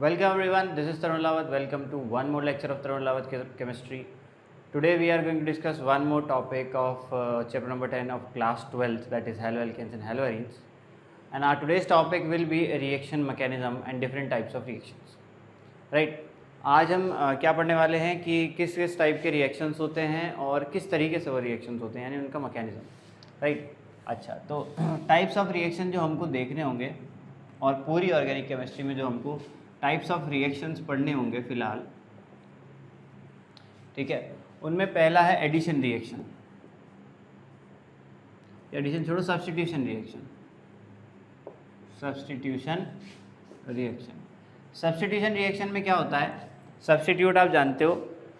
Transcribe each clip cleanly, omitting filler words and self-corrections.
Welcome everyone, this is Tarun Lawat. Welcome to one more lecture of Tarun Lawat Chemistry. Today we are going to discuss one more topic of chapter number 10 of class 12th, that is haloalkanes and haloarenes. And our today's topic will be a reaction mechanism and different types of reactions. Right? आज हम क्या पढ़ने वाले हैं कि किस किस type के रिएक्शंस होते हैं और किस तरीके से वो रिएक्शंस होते हैं, यानी उनका मैकेनिज्म. राइट. अच्छा, तो टाइप्स ऑफ रिएक्शन जो हमको देखने होंगे और पूरी ऑर्गेनिक केमिस्ट्री में जो हमको टाइप्स ऑफ रिएक्शंस पढ़ने होंगे फ़िलहाल, ठीक है, उनमें पहला है एडिशन रिएक्शन. एडिशन छोड़ो, substitution reaction. Substitution reaction. Substitution reaction में क्या होता है? सब्स्टिट्यूट आप जानते हो,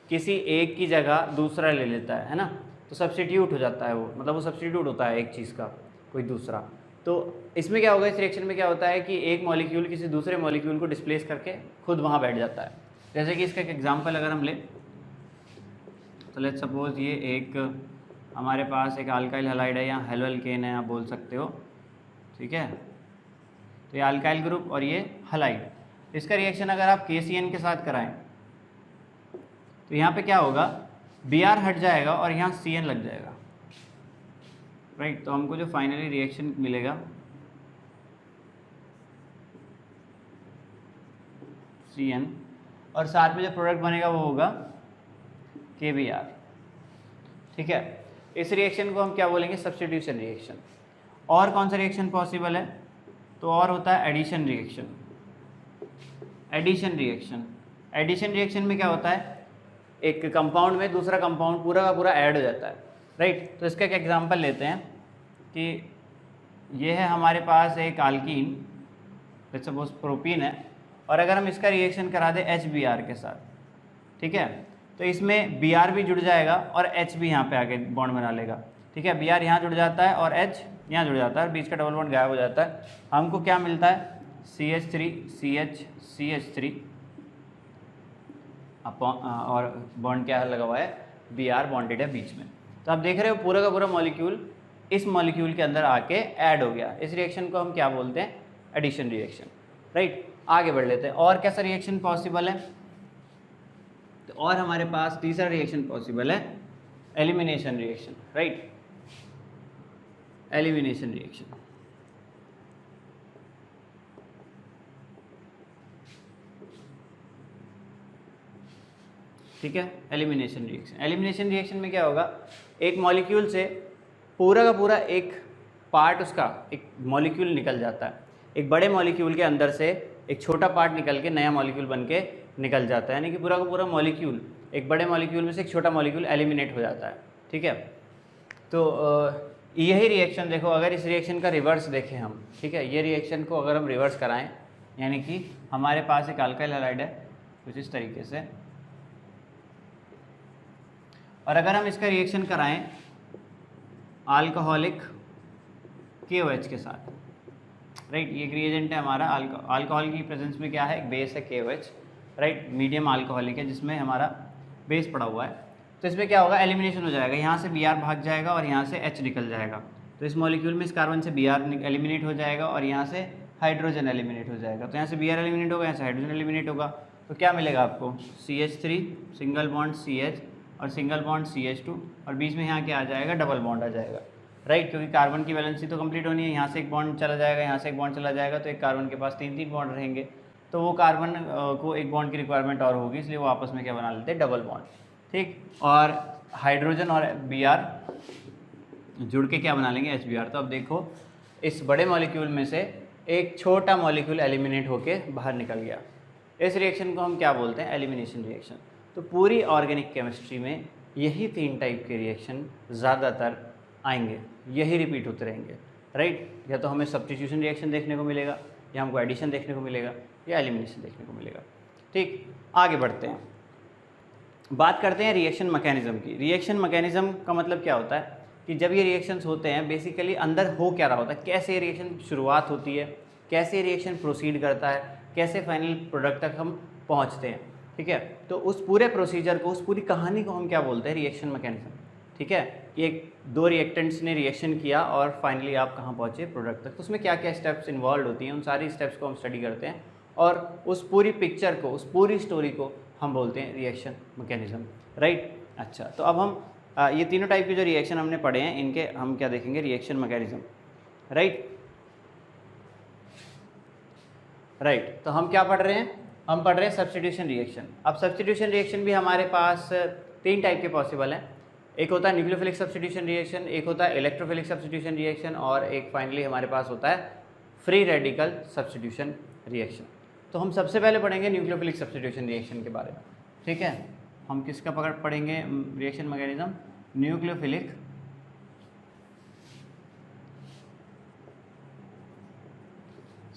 किसी एक की जगह दूसरा ले लेता है ना, तो सब्स्टिट्यूट हो जाता है वो, मतलब वो सब्स्टिट्यूट होता है एक चीज़ का कोई दूसरा. तो इसमें क्या होगा, इस रिएक्शन में क्या होता है कि एक मॉलिक्यूल किसी दूसरे मॉलिक्यूल को डिस्प्लेस करके खुद वहाँ बैठ जाता है. जैसे कि इसका एक एग्जांपल अगर हम लें तो लेट्स सपोज ये एक हमारे पास एक अल्काइल हैलाइड है या हेलोअल्केन है, आप बोल सकते हो, ठीक है. तो ये अल्काइल ग्रुप और ये हैलाइड, इसका रिएक्शन अगर आप KCN के साथ कराएं तो यहाँ पे क्या होगा, Br हट जाएगा और यहाँ Cn लग जाएगा. राइट. तो हमको जो फाइनली रिएक्शन मिलेगा Cn और साथ में जो प्रोडक्ट बनेगा वो होगा KBr. ठीक है. इस रिएक्शन को हम क्या बोलेंगे? Substitution reaction. और कौन सा रिएक्शन पॉसिबल है? तो और होता है addition reaction. Addition reaction. Addition reaction में क्या होता है, एक कंपाउंड में दूसरा कंपाउंड पूरा का पूरा ऐड हो जाता है. राइट. तो इसका एक एग्जांपल लेते हैं कि ये है हमारे पास एक अल्कीन, लेट्स सपोज प्रोपीन है, और अगर हम इसका रिएक्शन करा दें HBr के साथ, ठीक है, तो इसमें Br भी जुड़ जाएगा और H भी यहाँ पे आके बॉन्ड बना लेगा. ठीक है. Br यहाँ जुड़ जाता है और H यहाँ जुड़ जाता है और बीच का डबल बॉन्ड गायब हो जाता है. हमको क्या मिलता है? CH3 CH CH3 और बॉन्ड क्या लगा हुआ है? Br बॉन्डेड है बीच में. तो आप देख रहे हो पूरा का पूरा मॉलिक्यूल इस मॉलिक्यूल के अंदर आके ऐड हो गया. इस रिएक्शन को हम क्या बोलते हैं? Addition reaction. राइट. आगे बढ़ लेते हैं. और कैसा रिएक्शन पॉसिबल है? तो और हमारे पास तीसरा रिएक्शन पॉसिबल है, elimination reaction. Right. Elimination reaction. ठीक है. Elimination reaction. एलिमिनेशन रिएक्शन में क्या होगा, एक मॉलिक्यूल से पूरा का पूरा एक पार्ट, उसका एक मॉलिक्यूल निकल जाता है. एक बड़े मॉलिक्यूल के अंदर से एक छोटा पार्ट निकल के नया मॉलिक्यूल बन के निकल जाता है, यानी कि पूरा का पूरा मॉलिक्यूल, एक बड़े मॉलिक्यूल में से एक छोटा मॉलिक्यूल एलिमिनेट हो जाता है. ठीक है. तो यही रिएक्शन देखो, अगर इस रिएक्शन का रिवर्स देखें हम, ठीक है, ये रिएक्शन को अगर हम रिवर्स कराएं, यानी कि हमारे पास एक अल्काइल हैलाइड है कुछ इस तरीके से, और अगर हम इसका रिएक्शन कराएं अल्कोहलिक KOH के साथ. राइट. ये एक रिएजेंट है हमारा. अल्कोहल की प्रेजेंस में क्या है, एक बेस है KOH. राइट. मीडियम अल्कोहलिक है जिसमें हमारा बेस पड़ा हुआ है. तो इसमें क्या होगा, एलिमिनेशन हो जाएगा. यहाँ से Br भाग जाएगा और यहाँ से H निकल जाएगा. तो इस मॉलिक्यूल में इस कार्बन से Br एलिमिनेट हो जाएगा और यहाँ से हाइड्रोजन एलिमिनेट हो जाएगा. तो यहाँ से Br एलिमिनेट होगा, यहाँ से हाइड्रोजन एलिमिनेट होगा. तो क्या मिलेगा आपको? CH3 सिंगल बॉन्ड CH और सिंगल बॉन्ड CH2 और बीच में यहाँ क्या आ जाएगा, डबल बॉन्ड आ जाएगा. राइट. क्योंकि कार्बन की वैलेंसी तो कंप्लीट होनी है. यहाँ से एक बॉन्ड चला जाएगा, यहाँ से एक बॉन्ड चला जाएगा, तो एक कार्बन के पास 3 बॉन्ड रहेंगे. तो वो कार्बन को एक बॉन्ड की रिक्वायरमेंट और होगी, इसलिए वो आपस में क्या बना लेते हैं, डबल बॉन्ड. ठीक. और हाइड्रोजन और Br जुड़ के क्या बना लेंगे, HBr. तो अब देखो, इस बड़े मॉलिक्यूल में से एक छोटा मॉलिक्यूल एलिमिनेट होके बाहर निकल गया. इस रिएक्शन को हम क्या बोलते हैं? Elimination reaction. तो पूरी ऑर्गेनिक केमिस्ट्री में यही 3 टाइप के रिएक्शन ज़्यादातर आएंगे, यही रिपीट होते रहेंगे. राइट. या तो हमें सब्स्टिट्यूशन रिएक्शन देखने को मिलेगा, या हमको एडिशन देखने को मिलेगा, या एलिमिनेशन देखने को मिलेगा. ठीक. आगे बढ़ते हैं, बात करते हैं रिएक्शन मैकेनिज्म की. रिएक्शन मैकेनिज्म का मतलब क्या होता है कि जब ये रिएक्शंस होते हैं, बेसिकली अंदर हो क्या रहा होता है, कैसे रिएक्शन शुरुआत होती है, कैसे रिएक्शन प्रोसीड करता है, कैसे फाइनल प्रोडक्ट तक हम पहुँचते हैं. ठीक है. तो उस पूरे प्रोसीजर को, उस पूरी कहानी को हम क्या बोलते हैं? Reaction mechanism. ठीक है. एक 2 रिएक्टेंट्स ने रिएक्शन किया और फाइनली आप कहाँ पहुँचे? प्रोडक्ट तक. तो उसमें क्या क्या स्टेप्स इन्वॉल्व होती हैं, उन सारी स्टेप्स को हम स्टडी करते हैं और उस पूरी पिक्चर को, उस पूरी स्टोरी को हम बोलते हैं रिएक्शन मैकेनिज्म, राइट। अच्छा, तो अब हम ये तीनों टाइप के जो रिएक्शन हमने पढ़े हैं इनके हम क्या देखेंगे, रिएक्शन मैकेनिज्म, राइट। तो हम क्या पढ़ रहे हैं, हम पढ़ रहे हैं सब्स्टिट्यूशन रिएक्शन। अब सब्स्टिट्यूशन रिएक्शन भी हमारे पास 3 टाइप के पॉसिबल हैं। एक होता है न्यूक्लियोफिलिक सब्स्टिट्यूशन रिएक्शन, एक होता है इलेक्ट्रोफिलिक सब्स्टिट्यूशन रिएक्शन, और एक फाइनली हमारे पास होता है फ्री रेडिकल सब्स्टिट्यूशन रिएक्शन। तो हम सबसे पहले पढ़ेंगे न्यूक्लियोफिलिक सब्स्टिट्यूशन रिएक्शन के बारे में, ठीक है। हम किसका पढ़ेंगे reaction mechanism, nucleophilic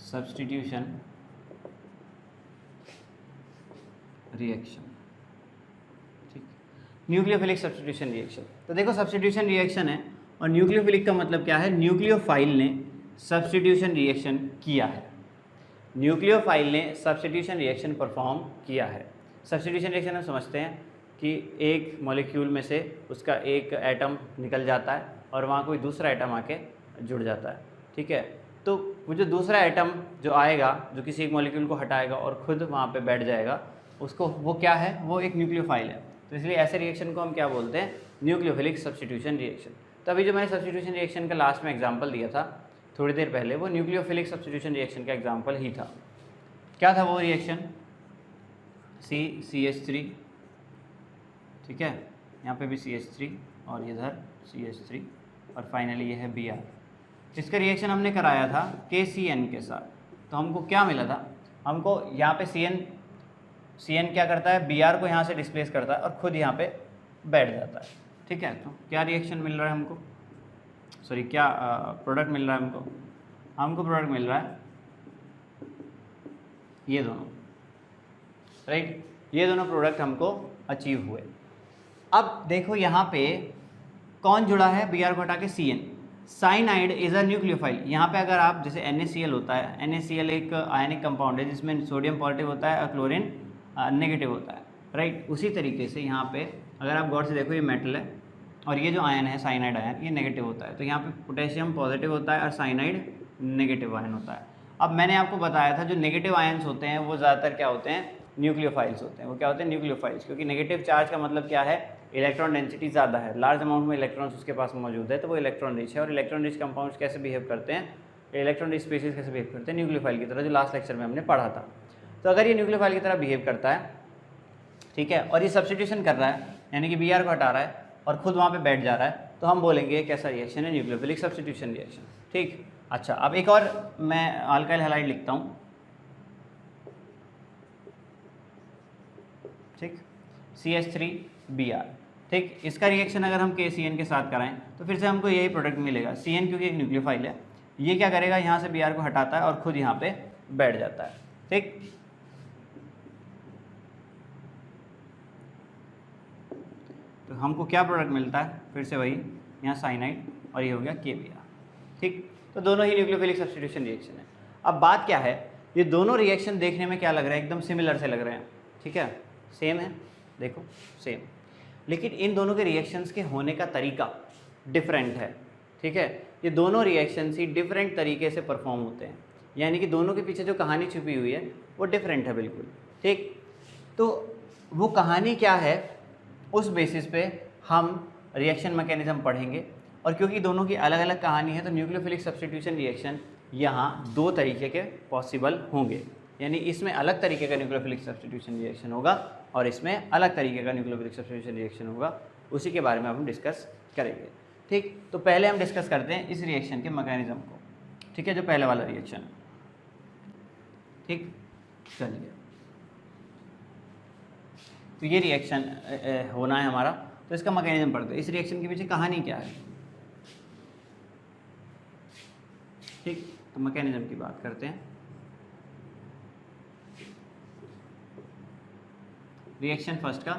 substitution reaction, ठीक। न्यूक्लियोफिलिक सब्स्टिट्यूशन रिएक्शन, तो देखो सब्स्टिट्यूशन रिएक्शन है और न्यूक्लियोफिलिक का मतलब क्या है, न्यूक्लियोफाइल ने सब्स्टिट्यूशन रिएक्शन किया है, न्यूक्लियोफाइल ने सब्स्टिट्यूशन रिएक्शन परफॉर्म किया है। सब्स्टिट्यूशन रिएक्शन हम समझते हैं कि एक मॉलिक्यूल में से उसका एक एटम निकल जाता है और वहाँ कोई दूसरा एटम आके जुड़ जाता है, ठीक है। तो वो जो दूसरा एटम जो आएगा, जो किसी एक मॉलिक्यूल को हटाएगा और खुद वहाँ पे बैठ जाएगा, उसको वो क्या है, वो एक न्यूक्लियोफाइल है। तो इसलिए ऐसे रिएक्शन को हम क्या बोलते हैं, न्यूक्लियोफिलिक सब्स्टिट्यूशन रिएक्शन। तो अभी जो मैंने सब्स्टिट्यूशन रिएक्शन का लास्ट में एग्जाम्पल दिया था थोड़ी देर पहले, वो न्यूक्लियोफिलिक सब्स्टिट्यूशन रिएक्शन का एग्जाम्पल ही था। क्या था वो रिएक्शन, CH3, ठीक है, यहाँ पे भी CH3 और इधर CH3 और फाइनली ये है Br। इसका रिएक्शन हमने कराया था KCN के साथ। तो हमको क्या मिला था, हमको यहाँ पे CN क्या करता है, Br को यहाँ से डिस्प्लेस करता है और खुद यहाँ पे बैठ जाता है, ठीक है। तो क्या रिएक्शन मिल रहा है हमको, सॉरी क्या प्रोडक्ट मिल रहा है हमको प्रोडक्ट मिल रहा है ये दोनों, राइट। ये दोनों प्रोडक्ट हमको अचीव हुए। अब देखो यहाँ पे कौन जुड़ा है, Br को हटा के CN, cyanide is a nucleophile. यहाँ पे अगर आप जैसे NaCl होता है, NaCl एक आयनिक कंपाउंड है जिसमें सोडियम पॉजिटिव होता है और क्लोरीन नेगेटिव होता है, राइट। उसी तरीके से यहाँ पे अगर आप गौर से देखो, ये मेटल है और ये जो आयन है साइनाइड आयन, ये नेगेटिव होता है। तो यहाँ पे पोटेशियम पॉजिटिव होता है और साइनाइड नेगेटिव आयन होता है। अब मैंने आपको बताया था जो नेगेटिव आयन्स होते हैं वो ज़्यादातर क्या होते हैं, न्यूक्लियोफाइल्स होते हैं। वो क्या होते हैं, न्यूक्लियोफाइल्स, क्योंकि नेगेटिव चार्ज का मतलब क्या है, इलेक्ट्रॉन डेंसिटी ज़्यादा है, लार्ज अमाउंट में इलेक्ट्रॉन्स उसके पास मौजूद है, तो वो इलेक्ट्रॉन रिच है। और इलेक्ट्रॉन रिच कंपाउंड्स कैसे बिहेव करते हैं, इलेक्ट्रॉन रिच स्पीशीज कैसे बिहेव करते हैं, न्यूक्लियोफाइल की तरह, जो लास्ट लेक्चर में हमने पढ़ा था। तो अगर ये न्यूक्लियोफाइल की तरह बिहेव करता है, ठीक है, और ये सब्स्टिट्यूशन कर रहा है, यानी कि Br को हटा रहा है और खुद वहाँ पे बैठ जा रहा है, तो हम बोलेंगे कैसा रिएक्शन है, न्यूक्लियोफिलिक सब्स्टिट्यूशन रिएक्शन, ठीक। अच्छा, अब एक और मैं अल्काइल हैलाइड लिखता हूँ, ठीक, CH3Br, ठीक। इसका रिएक्शन अगर हम KCN के साथ कराएं तो फिर से हमको यही प्रोडक्ट मिलेगा। CN क्योंकि एक न्यूक्लियोफाइल है, ये क्या करेगा, यहाँ से Br को हटाता है और खुद यहाँ पे बैठ जाता है, ठीक। तो हमको क्या प्रोडक्ट मिलता है, फिर से वही, यहाँ साइनाइड और ये हो गया KBr, ठीक। तो दोनों ही न्यूक्लियोफिलिक सब्स्टिट्यूशन रिएक्शन है। अब बात क्या है, ये दोनों रिएक्शन देखने में क्या लग रहा है, एकदम सिमिलर से लग रहे हैं, ठीक है, सेम है, देखो सेम, लेकिन इन दोनों के रिएक्शंस के होने का तरीका डिफरेंट है, ठीक है। ये दोनों रिएक्शंस ही डिफरेंट तरीके से परफॉर्म होते हैं, यानी कि दोनों के पीछे जो कहानी छुपी हुई है वो डिफरेंट है बिल्कुल, ठीक। तो वो कहानी क्या है, उस बेसिस पे हम रिएक्शन मैकेनिज्म पढ़ेंगे। और क्योंकि दोनों की अलग अलग कहानी है, तो न्यूक्लियोफिलिक सब्स्टिट्यूशन रिएक्शन यहाँ 2 तरीके के पॉसिबल होंगे, यानी इसमें अलग तरीके का न्यूक्लियोफिलिक सब्स्टिट्यूशन रिएक्शन होगा और इसमें अलग तरीके का न्यूक्लियोफिलिक सब्स्टिट्यूशन रिएक्शन होगा। उसी के बारे में हम डिस्कस करेंगे, ठीक। तो पहले हम डिस्कस करते हैं इस रिएक्शन के मैकेनिज्म को, ठीक है, जो पहले वाला रिएक्शन है, ठीक। चलिए, तो ये रिएक्शन होना है हमारा, तो इसका मैकेनिज्म पढ़ते हैं। इस रिएक्शन के पीछे कहानी क्या है, ठीक। तो मैकेनिज्म की बात करते हैं। रिएक्शन फर्स्ट का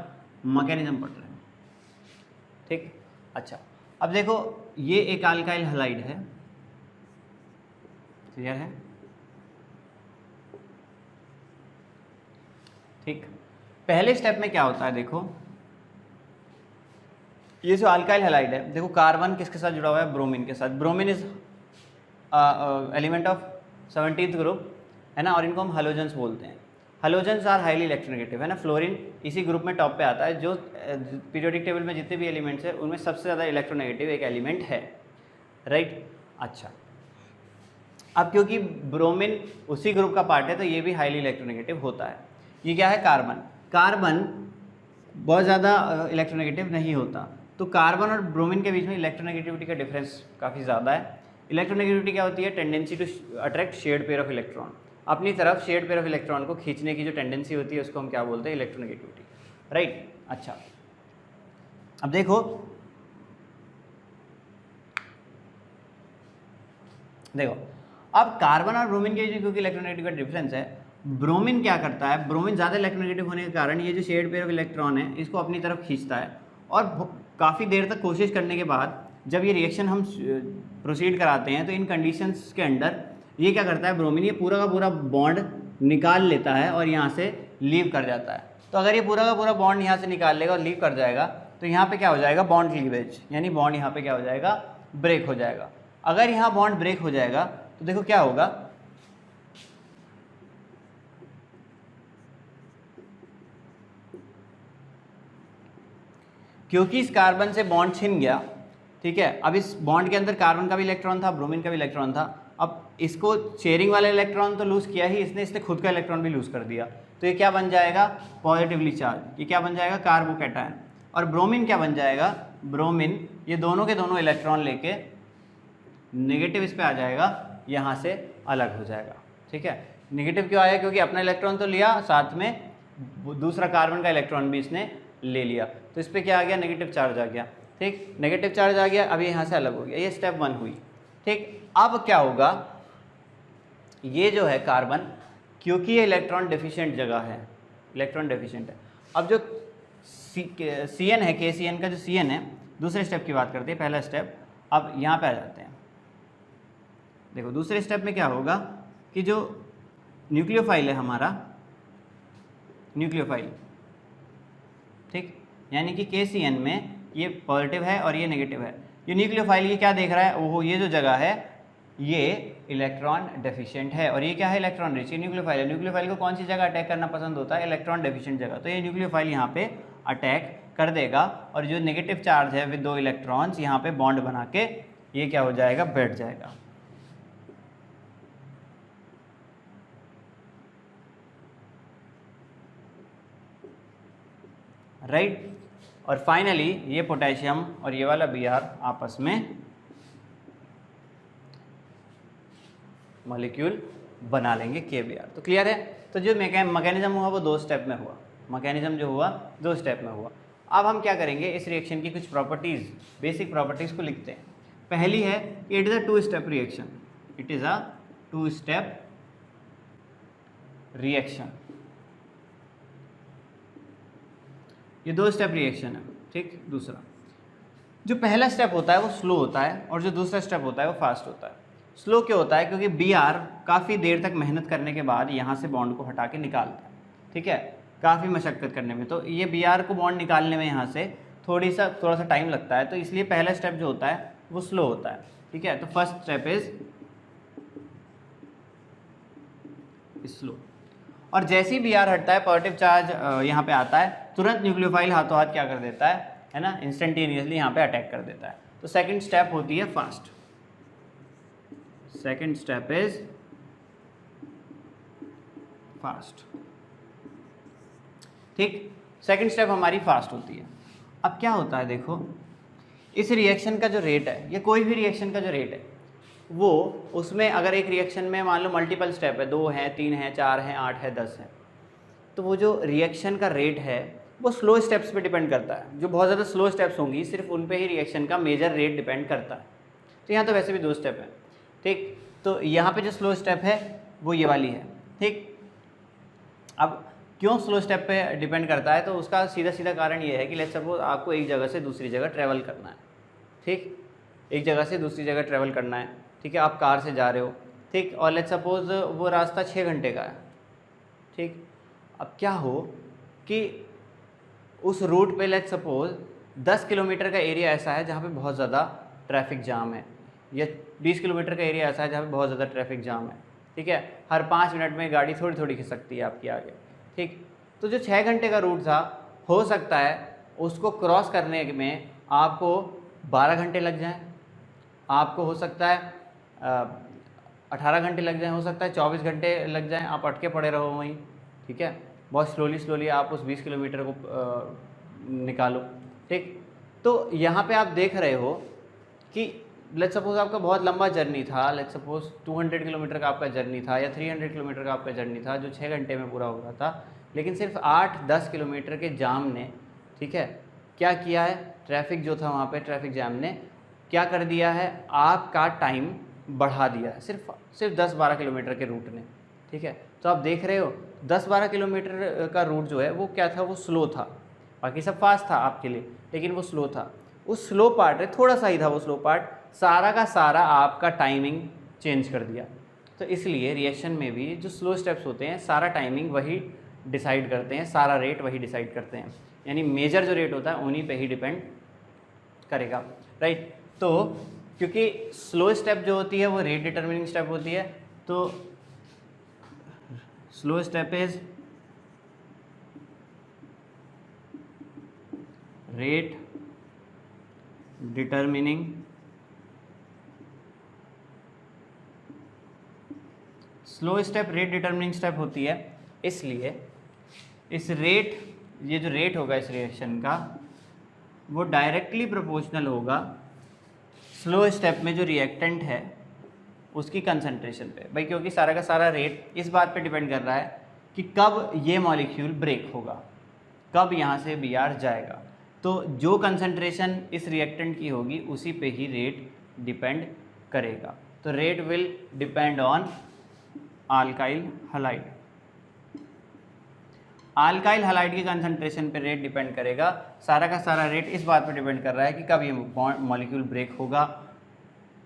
मैकेनिज्म पढ़ रहे हैं, ठीक। अच्छा, अब देखो ये एक अल्काइल हैलाइड है, क्लियर है, ठीक। पहले स्टेप में क्या होता है, देखो ये जो अल्काइल हैलाइड है, देखो कार्बन किसके साथ जुड़ा हुआ है, ब्रोमीन के साथ। Bromine is element of 17th group है ना, और इनको हम हेलोजेंस बोलते हैं। हेलोजेंस आर हाईली इलेक्ट्रोनेगेटिव, है ना। फ्लोरीन इसी ग्रुप में टॉप पे आता है, जो पीरियोडिक टेबल में जितने भी एलिमेंट्स हैं उनमें सबसे ज़्यादा इलेक्ट्रोनेगेटिव एक एलिमेंट है, राइट। अच्छा, अब क्योंकि ब्रोमीन उसी ग्रुप का पार्ट है तो ये भी हाईली इलेक्ट्रोनेगेटिव होता है। ये क्या है, कार्बन। कार्बन बहुत ज़्यादा इलेक्ट्रोनेगेटिव नहीं होता, तो कार्बन और ब्रोमीन के बीच में इलेक्ट्रोनेगेटिविटी का डिफरेंस काफ़ी ज़्यादा है। इलेक्ट्रोनेगेटिविटी क्या होती है, tendency to attract shared pair of electron, अपनी तरफ शेयर्ड पेयर ऑफ इलेक्ट्रॉन को खींचने की जो टेंडेंसी होती है उसको हम क्या बोलते हैं, इलेक्ट्रोनेगेटिविटी, राइट। अच्छा, अब देखो अब कार्बन और ब्रोमीन के बीच में क्योंकि इलेक्ट्रोनेगेटिव का डिफरेंस है, ब्रोमीन क्या करता है, ब्रोमीन ज़्यादा इलेक्ट्रोनेगेटिव होने के कारण ये जो शेयर्ड पेयर ऑफ इलेक्ट्रॉन है इसको अपनी तरफ खींचता है, और काफ़ी देर तक कोशिश करने के बाद जब ये रिएक्शन हम प्रोसीड कराते हैं तो इन कंडीशंस के अंडर ये क्या करता है, ब्रोमीन ये पूरा का पूरा बॉन्ड निकाल लेता है और यहाँ से लीव कर जाता है। तो अगर ये पूरा का पूरा बॉन्ड यहाँ से निकाल लेगा और लीव कर जाएगा तो यहाँ पे क्या हो जाएगा, बॉन्ड क्लीवेज, यानी बॉन्ड यहाँ पे क्या हो जाएगा, ब्रेक हो जाएगा। अगर यहाँ बॉन्ड ब्रेक हो जाएगा तो देखो क्या होगा, क्योंकि इस कार्बन से बॉन्ड छिन गया, ठीक है। अब इस बॉन्ड के अंदर कार्बन का भी इलेक्ट्रॉन था, ब्रोमीन का भी इलेक्ट्रॉन था। अब इसको शेयरिंग वाला इलेक्ट्रॉन तो लूज किया ही इसने खुद का इलेक्ट्रॉन भी लूज कर दिया, तो ये क्या बन जाएगा, पॉजिटिवली चार्ज, ये क्या बन जाएगा, कार्बोकैटायन। और ब्रोमीन क्या बन जाएगा, ब्रोमीन ये दोनों के दोनों इलेक्ट्रॉन लेके नेगेटिव इस पे आ जाएगा, यहाँ से अलग हो जाएगा, ठीक है। नेगेटिव क्यों आया, क्योंकि अपना इलेक्ट्रॉन तो लिया, साथ में दूसरा कार्बन का इलेक्ट्रॉन भी इसने ले लिया, तो इस पर क्या आ गया, नेगेटिव चार्ज आ गया, ठीक, नेगेटिव चार्ज आ गया। अभी यहाँ से अलग हो गया, ये स्टेप 1 हुई, ठीक। अब क्या होगा, ये जो है कार्बन, क्योंकि ये इलेक्ट्रॉन डेफिशिएंट जगह है, इलेक्ट्रॉन डेफिशिएंट है। अब जो CN है, KCN का जो CN है, दूसरे स्टेप की बात करते हैं, पहला स्टेप। अब यहाँ पे आ जाते हैं, देखो दूसरे स्टेप में क्या होगा कि जो न्यूक्लियोफाइल है हमारा, न्यूक्लियोफाइल, ठीक, यानी कि KCN में ये पॉजिटिव है और ये नेगेटिव है। ये न्यूक्लियोफाइल ये क्या देख रहा है, वो ये जो जगह है ये इलेक्ट्रॉन डेफिशिएंट है, और ये क्या है, इलेक्ट्रॉन रिच। ये न्यूक्लियोफाइल है, न्यूक्लियोफाइल को कौन सी जगह अटैक करना पसंद होता है, इलेक्ट्रॉन डेफिशिएंट जगह, तो ये न्यूक्लियोफाइल यहाँ पे अटैक कर देगा, और जो नेगेटिव चार्ज है विद 2 इलेक्ट्रॉन्स यहाँ पे बॉन्ड बना के ये क्या हो जाएगा, बैठ जाएगा, राइट। और फाइनली ये पोटेशियम और ये वाला Br आपस में मॉलिक्यूल बना लेंगे KBr। तो क्लियर है, तो जो मैकेनिज्म हुआ वो 2 स्टेप में हुआ, मैकेनिज्म जो हुआ 2 स्टेप में हुआ। अब हम क्या करेंगे, इस रिएक्शन की कुछ प्रॉपर्टीज़, बेसिक प्रॉपर्टीज़ को लिखते हैं। पहली है, it is a 2 step reaction, it is a 2 step reaction, ये 2 स्टेप रिएक्शन है, ठीक। दूसरा, जो पहला स्टेप होता है वो स्लो होता है और जो दूसरा स्टेप होता है वो फास्ट होता है। स्लो क्यों होता है, क्योंकि Br काफ़ी देर तक मेहनत करने के बाद यहाँ से बॉन्ड को हटा के निकालता है, ठीक है, काफ़ी मशक्क़त करने में, तो ये Br को बॉन्ड निकालने में यहाँ से थोड़ा सा टाइम लगता है, तो इसलिए पहला स्टेप जो होता है वो स्लो होता है, ठीक है। तो फर्स्ट स्टेप इज स्लो, और जैसे ही Br हटता है, पॉजिटिव चार्ज यहाँ पे आता है, तुरंत न्यूक्लियोफाइल हाथों हाथ क्या कर देता है ना, इंस्टेंटेनियसली यहाँ पे अटैक कर देता है। तो सेकंड स्टेप होती है fast, second step is fast, ठीक, सेकंड स्टेप हमारी फास्ट होती है। अब क्या होता है, देखो इस रिएक्शन का जो रेट है, ये कोई भी रिएक्शन का जो रेट है वो, उसमें अगर एक रिएक्शन में मान लो मल्टीपल स्टेप है, 2 हैं, 3 हैं, 4 हैं, 8 है, 10 है, तो वो जो रिएक्शन का रेट है वो स्लो स्टेप्स पे डिपेंड करता है। जो बहुत ज़्यादा स्लो स्टेप्स होंगी सिर्फ उन पे ही रिएक्शन का मेजर रेट डिपेंड करता है। तो यहाँ तो वैसे भी 2 स्टेप है, ठीक। तो यहाँ पे जो स्लो स्टेप है वो ये वाली है, ठीक। अब क्यों स्लो स्टेप पे डिपेंड करता है, तो उसका सीधा सीधा कारण ये है कि लेट्स सपोज आपको एक जगह से दूसरी जगह ट्रैवल करना है, ठीक, एक जगह से दूसरी जगह ट्रैवल करना है, ठीक है, आप कार से जा रहे हो, ठीक, और लेट्स सपोज वो रास्ता 6 घंटे का है, ठीक। अब क्या हो कि उस रूट पे लेट्स सपोज 10 किलोमीटर का एरिया ऐसा है जहाँ पे बहुत ज़्यादा ट्रैफिक जाम है, या 20 किलोमीटर का एरिया ऐसा है जहाँ पे बहुत ज़्यादा ट्रैफिक जाम है, ठीक है, हर 5 मिनट में गाड़ी थोड़ी थोड़ी खिसकती है आपकी आगे, ठीक। तो जो 6 घंटे का रूट था, हो सकता है उसको क्रॉस करने में आपको 12 घंटे लग जाएं, आपको हो सकता है 18 घंटे लग जाएं, हो सकता है 24 घंटे लग जाएं, आप अटके पड़े रहो वहीं, ठीक है। बहुत स्लोली आप उस 20 किलोमीटर को निकालो, ठीक। तो यहाँ पे आप देख रहे हो कि लेट्स सपोज आपका बहुत लंबा जर्नी था, लेट्स सपोज 200 किलोमीटर का आपका जर्नी था या 300 किलोमीटर का आपका जर्नी था जो 6 घंटे में पूरा हो रहा था, लेकिन सिर्फ 8-10 किलोमीटर के जाम ने, ठीक है, क्या किया है, ट्रैफिक जो था वहाँ पे ट्रैफिक जैम ने क्या कर दिया है, आपका टाइम बढ़ा दिया है सिर्फ 10-12 किलोमीटर के रूट ने, ठीक है। तो आप देख रहे हो 10-12 किलोमीटर का रूट जो है वो क्या था, वो स्लो था, बाकी सब फास्ट था आपके लिए, लेकिन वो स्लो था। उस स्लो पार्ट है, थोड़ा सा ही था वो स्लो पार्ट, सारा का सारा आपका टाइमिंग चेंज कर दिया। तो इसलिए रिएक्शन में भी जो स्लो स्टेप्स होते हैं सारा टाइमिंग वही डिसाइड करते हैं, सारा रेट वही डिसाइड करते हैं, यानी मेजर जो रेट होता है उन्हीं पे ही डिपेंड करेगा, राइट। तो क्योंकि स्लो स्टेप जो होती है वो रेट डिटर्मिनिंग स्टेप होती है, तो slow step is rate determining slow step rate determining step होती है, इसलिए इस रेट, ये जो रेट होगा इस रिएक्शन का वो डायरेक्टली प्रोपोर्शनल होगा स्लो स्टेप में जो रिएक्टेंट है उसकी कंसंट्रेशन पे भाई, क्योंकि सारा का सारा रेट इस बात पे डिपेंड कर रहा है कि कब ये मॉलिक्यूल ब्रेक होगा, कब यहाँ से Br जाएगा। तो जो कंसंट्रेशन इस रिएक्टेंट की होगी उसी पे ही रेट डिपेंड करेगा। तो rate will depend on alkyl halide, alkyl halide की कंसंट्रेशन पे रेट डिपेंड करेगा। सारा का सारा रेट इस बात पे डिपेंड कर रहा है कि कब ये मॉलिक्यूल ब्रेक होगा।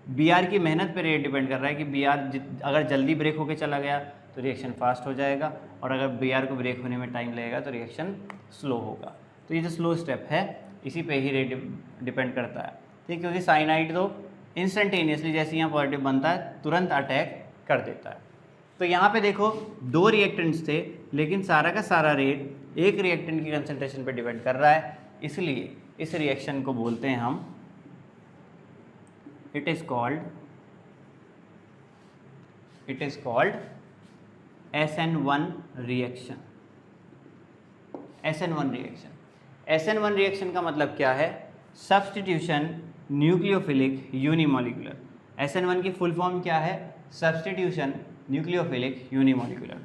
Br की मेहनत पे रेट डिपेंड कर रहा है कि Br अगर जल्दी ब्रेक होके चला गया तो रिएक्शन फास्ट हो जाएगा, और अगर Br को ब्रेक होने में टाइम लगेगा तो रिएक्शन स्लो होगा। तो ये जो स्लो स्टेप है इसी पे ही रेट डिपेंड करता है, ठीक, क्योंकि साइनाइड तो इंस्टेंटेनियसली जैसे यहाँ पॉजिटिव बनता है तुरंत अटैक कर देता है। तो यहाँ पे देखो 2 रिएक्टेंट्स थे, लेकिन सारा का सारा रेट एक रिएक्टेंट की कंसंट्रेशन पे डिपेंड कर रहा है, इसलिए इस रिएक्शन को बोलते हैं हम, it is called SN1 reaction. SN1 reaction, SN1 reaction का मतलब क्या है, सब्स्टिट्यूशन न्यूक्लियोफिलिक यूनिमॉलिक्यूलर। SN1 की फुल फॉर्म क्या है, substitution nucleophilic unimolecular.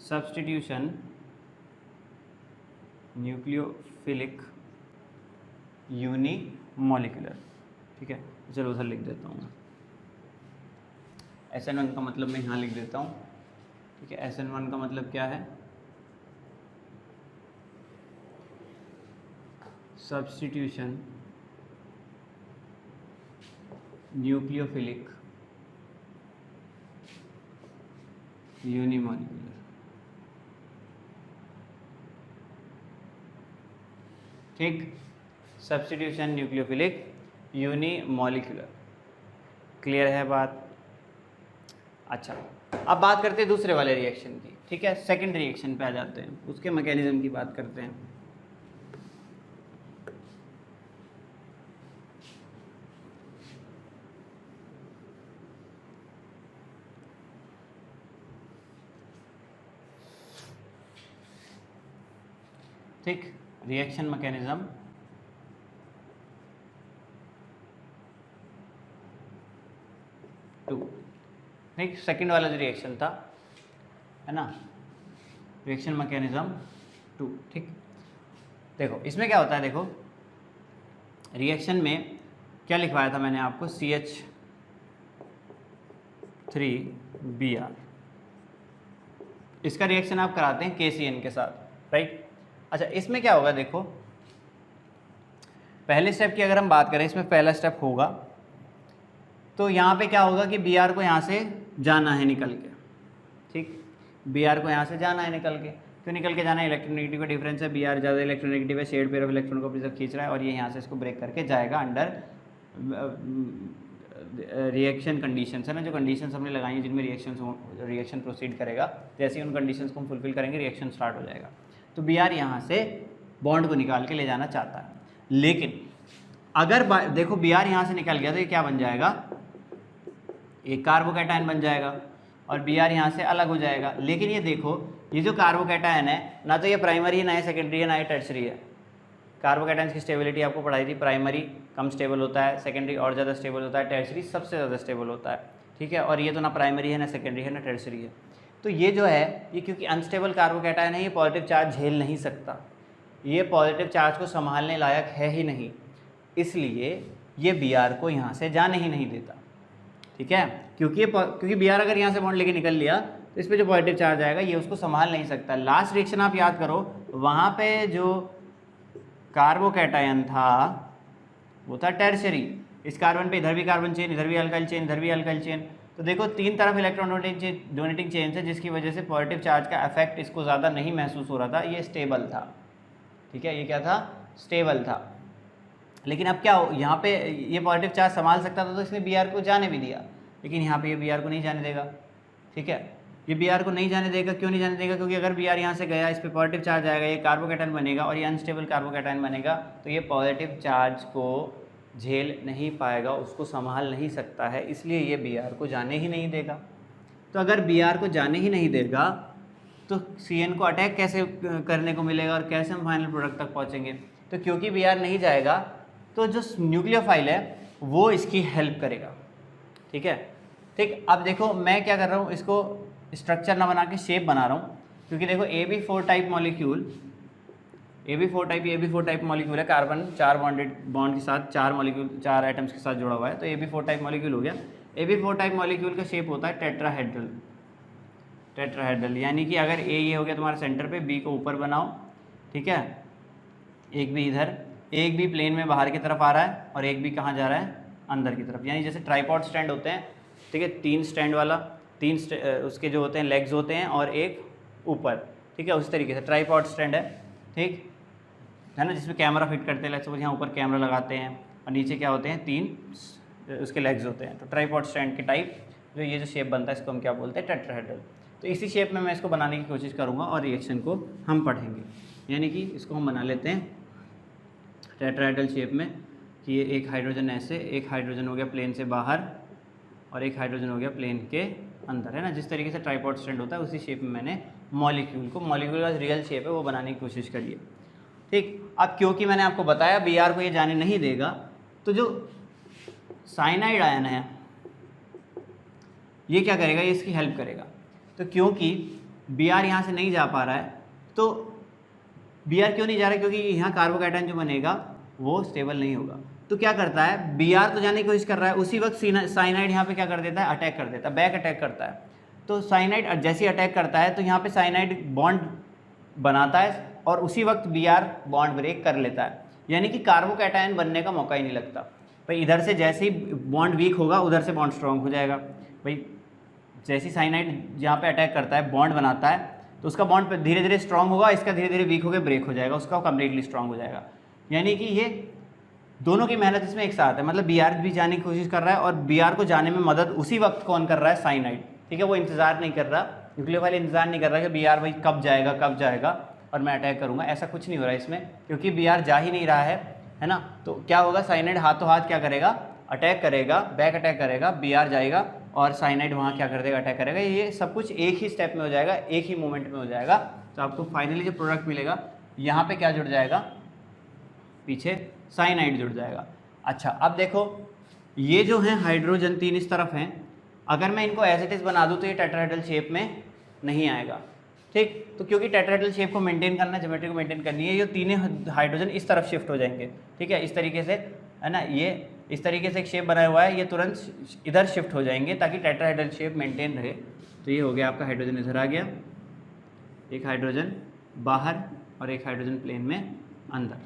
Substitution nucleophilic unimolecular, ठीक है। चलो उधर लिख देता हूँ, SN1 का मतलब मैं यहाँ लिख देता हूँ, ठीक है। SN1 का मतलब क्या है, सब्स्टिट्यूशन न्यूक्लियोफिलिक यूनिमॉलिक्यूलर, ठीक। सब्स्टिट्यूशन न्यूक्लियोफिलिक यूनिमॉलिक्यूलर, क्लियर है बात। अच्छा, अब बात करते हैं दूसरे वाले रिएक्शन की, ठीक है। सेकंड रिएक्शन पे आ जाते हैं, उसके मैकेनिज्म की बात करते हैं। ठीक, रिएक्शन मैकेनिज्म, टू, ठीक। सेकंड वाला जो रिएक्शन था, है ना, रिएक्शन मैकेनिज्म 2, ठीक। देखो इसमें क्या होता है, देखो रिएक्शन में क्या लिखवाया था मैंने आपको, CH3Br, इसका रिएक्शन आप कराते हैं KCN के साथ, राइट। अच्छा, इसमें क्या होगा, देखो पहले स्टेप की अगर हम बात करें, इसमें पहला स्टेप होगा तो यहाँ पे क्या होगा कि Br को यहाँ से जाना है निकल के, ठीक, Br को यहाँ से जाना है निकल के, क्यों निकल के जाना है, इलेक्ट्रोनेगेटिव का डिफरेंस है, बी आर ज़्यादा इलेक्ट्रोनेगेटिव है, शेड पेयर ऑफ इलेक्ट्रॉन को अपनी तरफ खींच रहा है और ये यहाँ से इसको ब्रेक करके जाएगा अंडर रिएक्शन कंडीशंस है ना, जो कंडीशंस हमने लगाई हैं जिनमें रिएक्शन प्रोसीड करेगा, जैसे ही उन कंडीशंस को हम फुलफिल करेंगे रिएक्शन स्टार्ट हो जाएगा। तो बी आर यहाँ से बॉन्ड को निकाल के ले जाना चाहता है, लेकिन अगर देखो बी आर यहाँ से निकल गया तो ये क्या बन जाएगा, एक कार्बोकैटायन बन जाएगा और बी आर यहाँ से अलग हो जाएगा। लेकिन ये देखो ये जो कार्बोकैटायन है ना तो ये प्राइमरी है ना ये सेकेंडरी है ना ये टर्शरी है। कार्बोकैटायन की स्टेबिलिटी आपको पढ़ाई थी, प्राइमरी कम स्टेबल होता है, सेकेंडरी और ज़्यादा स्टेबल होता है, टर्शरी सबसे ज़्यादा स्टेबल होता है, ठीक है। और ये तो ना प्राइमरी है ना सेकेंडरी है ना टर्शरी है। तो ये जो है ये क्योंकि अनस्टेबल कार्बोकैटायन है, ये पॉजिटिव चार्ज झेल नहीं सकता, ये पॉजिटिव चार्ज को संभालने लायक है ही नहीं, इसलिए ये बी आर को यहाँ से जाने ही नहीं देता, ठीक है। क्योंकि बी आर अगर यहाँ से बॉन्ड लेके निकल लिया तो इस पर जो पॉजिटिव चार्ज आएगा ये उसको संभाल नहीं सकता। लास्ट रिएक्शन आप याद करो, वहाँ पे जो कार्बोकैटायन था वो था टर्शरी, इस कार्बन पे इधर भी कार्बन चेन, इधर भी अल्काइल चेन, इधर भी अल्काइल चेन, तो देखो तीन तरफ इलेक्ट्रॉन डोनेटिंग चेन है, जिसकी वजह से पॉजिटिव चार्ज का इफेक्ट इसको ज़्यादा नहीं महसूस हो रहा था, ये स्टेबल था, ठीक है। ये क्या था, स्टेबल था। लेकिन अब क्या हो, यहाँ पे ये पॉजिटिव चार्ज संभाल सकता था तो इसने बी आर को जाने भी दिया, लेकिन यहाँ पे ये बी आर को नहीं जाने देगा, ठीक है। ये बी आर को नहीं जाने देगा, क्यों नहीं जाने देगा, क्योंकि अगर बी आर यहाँ से गया इस पर पॉजिटिव चार्ज आएगा, ये कार्बोकैटायन बनेगा और ये अनस्टेबल कार्बोकैटायन बनेगा, तो ये पॉजिटिव चार्ज को झेल नहीं पाएगा, उसको संभाल नहीं सकता है, इसलिए ये बी आर को जाने ही नहीं देगा। तो अगर बी आर को जाने ही नहीं देगा तो सी एन को अटैक कैसे करने को मिलेगा और कैसे हम फाइनल प्रोडक्ट तक पहुँचेंगे। तो क्योंकि बी आर नहीं जाएगा तो जो न्यूक्लियोफाइल है वो इसकी हेल्प करेगा, ठीक है। ठीक, अब देखो मैं क्या कर रहा हूँ, इसको स्ट्रक्चर ना बना के शेप बना रहा हूँ, क्योंकि देखो AB4 type molecule, AB4 type molecule है, कार्बन 4 बॉन्ड के साथ 4 एटम्स के साथ जुड़ा हुआ है, तो AB4 टाइप मॉलिक्यूल हो गया। AB4 टाइप मॉलिक्यूल का शेप होता है टेट्राहेड्रल, यानी कि अगर A ये हो गया तुम्हारे सेंटर पे, B को ऊपर बनाओ, ठीक है, एक भी इधर, एक भी प्लेन में बाहर की तरफ आ रहा है और एक भी कहाँ जा रहा है, अंदर की तरफ, यानी जैसे ट्राइपॉड स्टैंड होते हैं, ठीक है, 3 स्टैंड वाला, उसके जो होते हैं लेग्स होते हैं और एक ऊपर, ठीक है, उस तरीके से ट्राइपॉड स्टैंड है, ठीक है ना, जिसमें कैमरा फिट करते हैं, लेट्स सपोज यहाँ ऊपर कैमरा लगाते हैं और नीचे क्या होते हैं, 3 उसके लेग्स होते हैं, तो ट्राइपॉड स्टैंड के टाइप जो ये जो शेप बनता है इसको हम क्या बोलते हैं, टेट्राहेड्रल। तो इसी शेप में मैं इसको बनाने की कोशिश करूँगा और रिएक्शन को हम पढ़ेंगे, यानी कि इसको हम बना लेते हैं टेट्राहेड्रल शेप में, कि ये एक हाइड्रोजन ऐसे, एक हाइड्रोजन हो गया प्लेन से बाहर और एक हाइड्रोजन हो गया प्लेन के अंदर, है ना, जिस तरीके से ट्राइपॉड स्टैंड होता है उसी शेप में मैंने मॉलिक्यूल का रियल शेप है वो बनाने की कोशिश करी है, ठीक। अब क्योंकि मैंने आपको बताया बी आर को ये जाने नहीं देगा, तो जो साइनाइड आयन है ये क्या करेगा, ये इसकी हेल्प करेगा। तो क्योंकि बी आर यहाँ से नहीं जा पा रहा है, तो बी आर क्यों नहीं जा रहा है, क्योंकि यहाँ कार्बोकैटायन जो बनेगा वो स्टेबल नहीं होगा। तो क्या करता है, बी आर तो जाने की कोशिश कर रहा है, उसी वक्त साइनाइड यहाँ पे क्या कर देता है, अटैक कर देता है, बैक अटैक करता है। तो साइनाइड जैसे ही अटैक करता है तो यहाँ पे साइनाइड बॉन्ड बनाता है और उसी वक्त बी आर बॉन्ड ब्रेक कर लेता है, यानी कि कार्बोकैटायन बनने का मौका ही नहीं लगता। भाई इधर से जैसे ही बॉन्ड वीक होगा उधर से बॉन्ड स्ट्रॉन्ग हो जाएगा। भाई जैसे ही साइनाइड यहाँ पे अटैक करता है, बॉन्ड बनाता है, तो उसका बॉन्ड धीरे धीरे स्ट्रॉन्ग होगा, इसका धीरे धीरे वीक होकर ब्रेक हो जाएगा, उसका कम्प्लीटली स्ट्रॉन्ग हो जाएगा। यानी कि ये दोनों की मेहनत इसमें एक साथ है, मतलब बी आर भी जाने की कोशिश कर रहा है और बी आर को जाने में मदद उसी वक्त कौन कर रहा है, साइनाइड, ठीक है। वो इंतजार नहीं कर रहा, न्यूक्लियोफाइल इंतजार नहीं कर रहा कि बी आर भाई कब जाएगा और मैं अटैक करूँगा, ऐसा कुछ नहीं हो रहा है इसमें, क्योंकि बी आर जा ही नहीं रहा है ना। तो क्या होगा, साइनाइड हाथों हाथ क्या करेगा, अटैक करेगा, बैक अटैक करेगा, बी आर जाएगा और साइनाइड वहाँ क्या कर देगा, अटैक करेगा। ये सब कुछ एक ही स्टेप में हो जाएगा, एक ही मोमेंट में हो जाएगा। तो आपको फाइनली जो प्रोडक्ट मिलेगा यहाँ पे क्या जुड़ जाएगा, पीछे साइनाइड जुड़ जाएगा। अच्छा अब देखो ये जो है हाइड्रोजन 3 इस तरफ हैं, अगर मैं इनको एज इट इज़ बना दूँ तो ये टेट्राहेड्रल शेप में नहीं आएगा, ठीक। तो क्योंकि टेट्राहेड्रल शेप को मेंटेन करना, ज्योमेट्री को मेंटेन करनी है, ये तीनों हाइड्रोजन इस तरफ शिफ्ट हो जाएंगे, ठीक है, इस तरीके से, है ना। ये इस तरीके से एक शेप बनाया हुआ है, ये तुरंत इधर शिफ्ट हो जाएंगे ताकि टेट्राहेड्रल शेप मेंटेन रहे। तो ये हो गया आपका हाइड्रोजन इधर आ गया, एक हाइड्रोजन बाहर और एक हाइड्रोजन प्लेन में अंदर।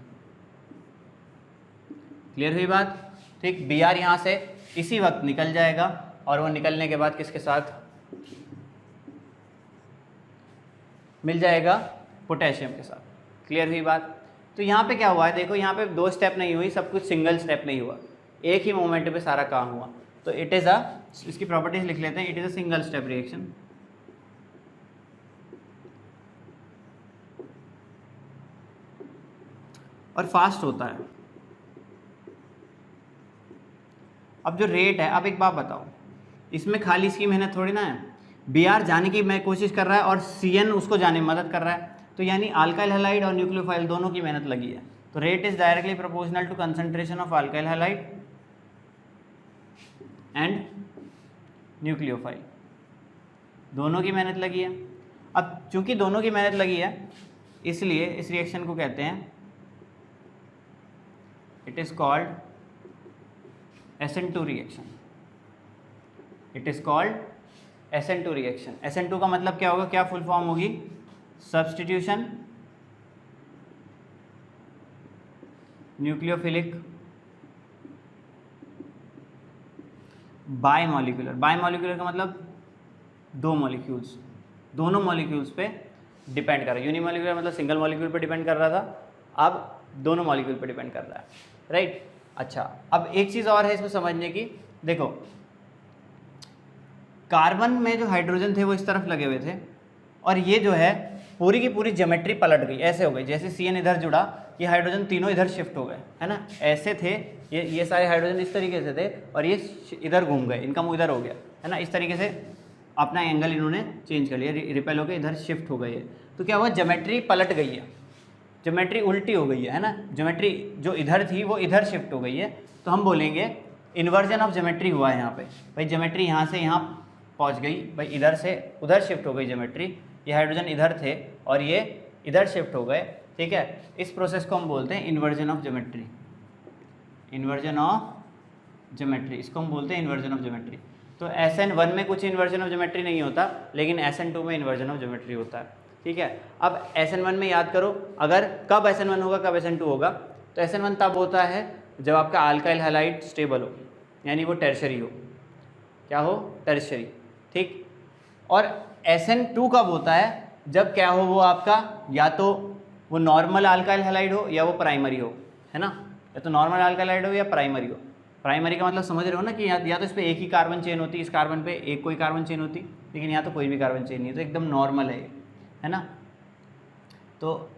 क्लियर हुई बात, ठीक। बी आर यहाँ से इसी वक्त निकल जाएगा और वो निकलने के बाद किसके साथ मिल जाएगा, पोटेशियम के साथ। क्लियर हुई बात? तो यहाँ पे क्या हुआ है, देखो यहाँ पे 2 स्टेप नहीं हुई, सब कुछ सिंगल स्टेप में ही हुआ, एक ही मोमेंट पे सारा काम हुआ। तो इट इज़ अ, इसकी प्रॉपर्टीज लिख लेते हैं, it is a single step reaction. और फास्ट होता है। अब जो रेट है, अब एक बात बताओ, इसमें खाली इसकी मेहनत थोड़ी ना है, Br जाने की मैं कोशिश कर रहा है और Cn उसको जाने में मदद कर रहा है, तो यानी अल्काइल हैलाइड और न्यूक्लियोफाइल दोनों की मेहनत लगी है। तो rate is directly proportional to concentration of alkyl halide and nucleophile, दोनों की मेहनत लगी है। अब चूंकि दोनों की मेहनत लगी है, इसलिए इस रिएक्शन को कहते हैं, it is called SN2 reaction. It is called SN2 reaction. SN2 का मतलब क्या होगा, क्या फुल फॉर्म होगी, सब्स्टिट्यूशन न्यूक्लियोफिलिक बायमॉलिक्यूलर। बायमॉलिक्यूलर का मतलब 2 मॉलिक्यूल्स, दोनों मॉलिक्यूल्स पे डिपेंड कर रहा है। यूनिमॉलिक्यूलर मतलब सिंगल मॉलिक्यूल पे डिपेंड कर रहा था, अब दोनों मॉलिक्यूल पे डिपेंड कर रहा है, राइट। अच्छा, अब एक चीज़ और है इसमें समझने की, देखो कार्बन में जो हाइड्रोजन थे वो इस तरफ लगे हुए थे, और ये जो है पूरी की पूरी ज्योमेट्री पलट गई, ऐसे हो गई, जैसे Cn इधर जुड़ा, ये हाइड्रोजन तीनों इधर शिफ्ट हो गए, है ना, ऐसे थे ये सारे हाइड्रोजन इस तरीके से थे, और ये इधर घूम गए, इनका मुँह इधर हो गया, है ना, इस तरीके से अपना एंगल इन्होंने चेंज कर लिया, रिपेल होकर इधर शिफ्ट हो गई है। तो क्या हुआ, ज्योमेट्री पलट गई है, ज्योमेट्री उल्टी हो गई है ना, ज्योमेट्री जो इधर थी वो इधर शिफ्ट हो गई है। तो हम बोलेंगे इन्वर्जन ऑफ ज्योमेट्री हुआ है यहाँ पे, भाई ज्योमेट्री यहाँ से यहाँ पहुँच गई, भाई इधर से उधर शिफ्ट हो गई ज्योमेट्री, ये हाइड्रोजन इधर थे और ये इधर शिफ्ट हो गए, ठीक है। इस प्रोसेस को हम बोलते हैं inversion of geometry, inversion of geometry, इसको हम बोलते हैं इन्वर्जन ऑफ ज्योमेट्री। तो SN1 में कुछ इन्वर्जन ऑफ ज्योमेट्री नहीं होता, लेकिन SN2 में इन्वर्जन ऑफ ज्योमेट्री होता है, ठीक है। अब SN1 में याद करो, अगर कब SN1 होगा कब SN2 होगा, तो SN1 तब होता है जब आपका अल्काइल हैलाइड स्टेबल हो, यानी वो टर्शरी हो, क्या हो, टर्शरी, ठीक। और SN2 कब होता है, जब क्या हो, वो आपका या तो वो नॉर्मल अल्काइल हैलाइड हो या वो प्राइमरी हो, है ना, या तो नॉर्मल अल्काइल हैलाइड हो या प्राइमरी हो। प्राइमरी का मतलब समझ रहे हो ना कि या तो इस पर एक ही कार्बन चेन होती, इस कार्बन पे एक कोई कार्बन चेन होती, लेकिन यहाँ तो कोई भी कार्बन चेन नहीं है, तो एकदम नॉर्मल है ना। तो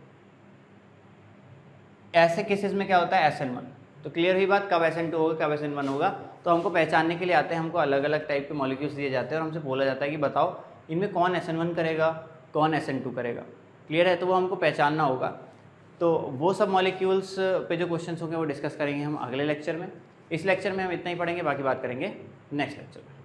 ऐसे केसेस में क्या होता है, SN1। तो क्लियर हुई बात, कब SN2 होगा कब SN1 होगा। तो हमको पहचानने के लिए आते हैं, हमको अलग अलग टाइप के मॉलिक्यूल्स दिए जाते हैं और हमसे बोला जाता है कि बताओ इनमें कौन SN1 करेगा, कौन SN2 करेगा। क्लियर है, तो वो हमको पहचानना होगा। तो वो सब मॉलिक्यूल्स पे जो क्वेश्चंस होंगे वो डिस्कस करेंगे हम अगले लेक्चर में। इस लेक्चर में हम इतना ही पढ़ेंगे, बाकी बात करेंगे नेक्स्ट लेक्चर में।